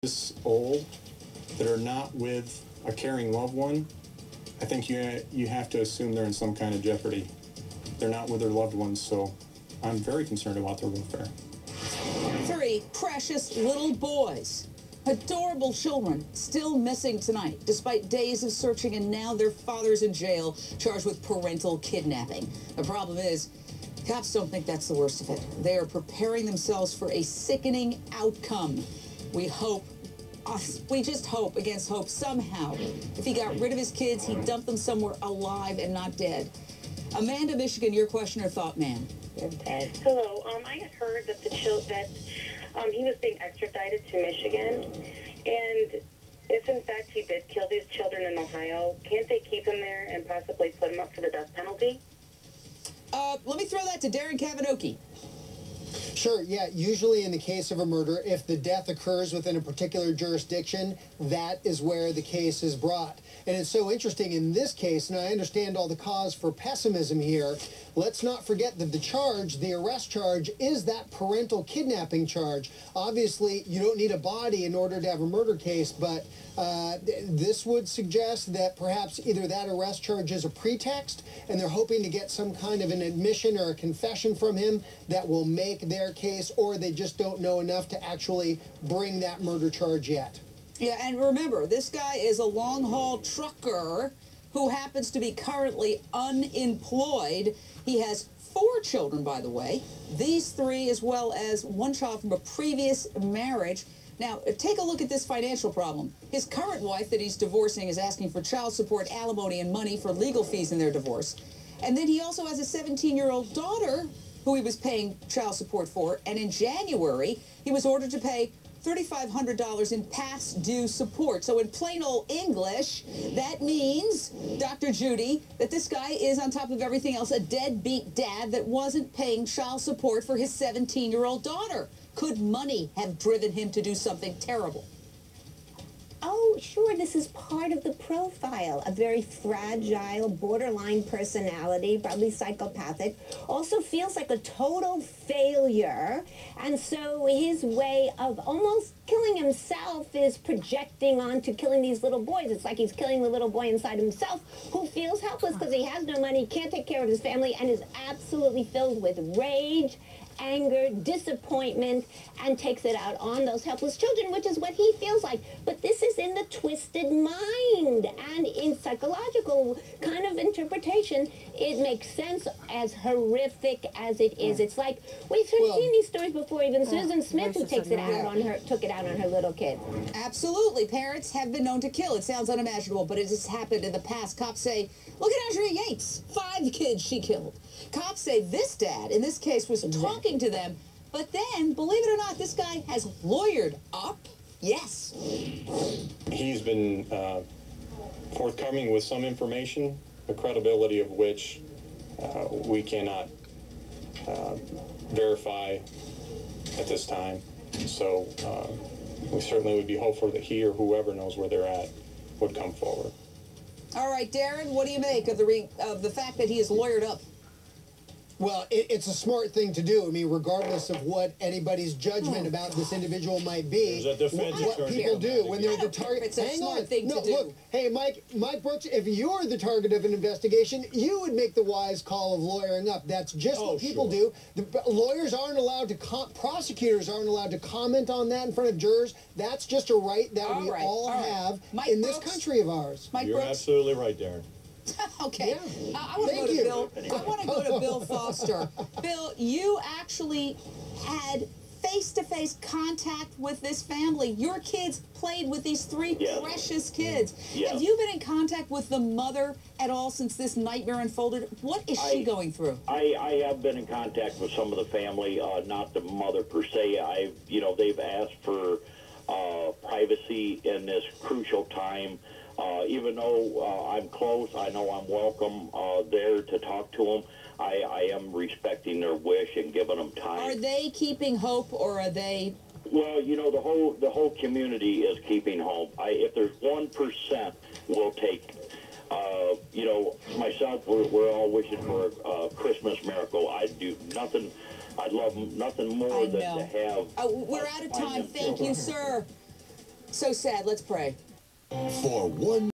this old that are not with a caring loved one, I think you have to assume they're in some kind of jeopardy. They're not with their loved ones, so I'm very concerned about their welfare. 3 precious little boys, adorable children, still missing tonight, despite days of searching, and now their father's in jail, charged with parental kidnapping. The problem is, cops don't think that's the worst of it. They are preparing themselves for a sickening outcome. We just hope against hope somehow, if he got rid of his kids, he'd dump them somewhere alive and not dead. Amanda, Michigan, your question or thought, man? Hello. I had heard that he was being extradited to Michigan, and if in fact he did kill these children in Ohio, can't they keep him there and possibly put him up for the death penalty? Let me throw that to Darren Kavanoki. Sure, yeah. Usually in the case of a murder, if the death occurs within a particular jurisdiction, that is where the case is brought. And it's so interesting in this case, and I understand all the cause for pessimism here, let's not forget that the arrest charge, is that parental kidnapping charge. Obviously, you don't need a body in order to have a murder case, but this would suggest that perhaps either that arrest charge is a pretext, and they're hoping to get some kind of an admission or a confession from him that will make their case, or they just don't know enough to actually bring that murder charge yet. Yeah, and remember, this guy is a long-haul trucker who happens to be currently unemployed. He has 4 children, by the way. These 3, as well as 1 child from a previous marriage. Now, take a look at this financial problem. His current wife that he's divorcing is asking for child support, alimony, and money for legal fees in their divorce. And then he also has a 17-year-old daughter who he was paying child support for. And in January, he was ordered to pay $3,500 in past due support. So in plain old English, that means, Dr. Judy, that this guy is, on top of everything else, a deadbeat dad that wasn't paying child support for his 17-year-old daughter. Could money have driven him to do something terrible? Oh, sure, this is part of the profile. A very fragile, borderline personality, probably psychopathic, also feels like a total failure. And so his way of almost killing himself is projecting onto killing these little boys. It's like he's killing the little boy inside himself who feels helpless because he has no money, can't take care of his family, and is absolutely filled with rage, anger, disappointment, and takes it out on those helpless children, which is what he feels like. But this is in the twisted mind, and in psychological kind of interpretation, it makes sense, as horrific as it is. It's like, we've seen these stories before, even Susan Smith, who took it out on her little kid. Absolutely. Parents have been known to kill. It sounds unimaginable, but it has happened in the past. Cops say, look at Andrea Yates, 5 kids she killed. Cops say this dad, in this case, was talking to them, but then, believe it or not, this guy has lawyered up. Yes. He's been forthcoming with some information, the credibility of which we cannot verify at this time. So we certainly would be hopeful that he or whoever knows where they're at would come forward. All right, Darren, what do you make of the fact that he is lawyered up? Well, it's a smart thing to do. I mean, regardless of what anybody's judgment about this individual might be, what people do when they're the target. It's a smart thing to do. Look, hey, Mike Brooks, if you're the target of an investigation, you would make the wise call of lawyering up. That's just what people do. The lawyers aren't allowed to, prosecutors aren't allowed to comment on that in front of jurors. That's just a right that we all have in this country of ours. You're absolutely right, Darren. Okay. Yeah. I want to go to Bill. I want to go to Bill Foster. Bill, you actually had face-to-face contact with this family. Your kids played with these 3 precious kids. Have you been in contact with the mother at all since this nightmare unfolded? What is she going through? I have been in contact with some of the family, not the mother per se. They've asked for privacy in this crucial time. Even though I'm close, I know I'm welcome there to talk to them. I am respecting their wish and giving them time. Are they keeping hope, or are they? Well, the whole community is keeping hope. If there's 1%, we'll take. Myself, we're all wishing for a Christmas miracle. I'd do nothing. I'd love nothing more than to have. We're out of time. Thank you, sir. So sad. Let's pray. For one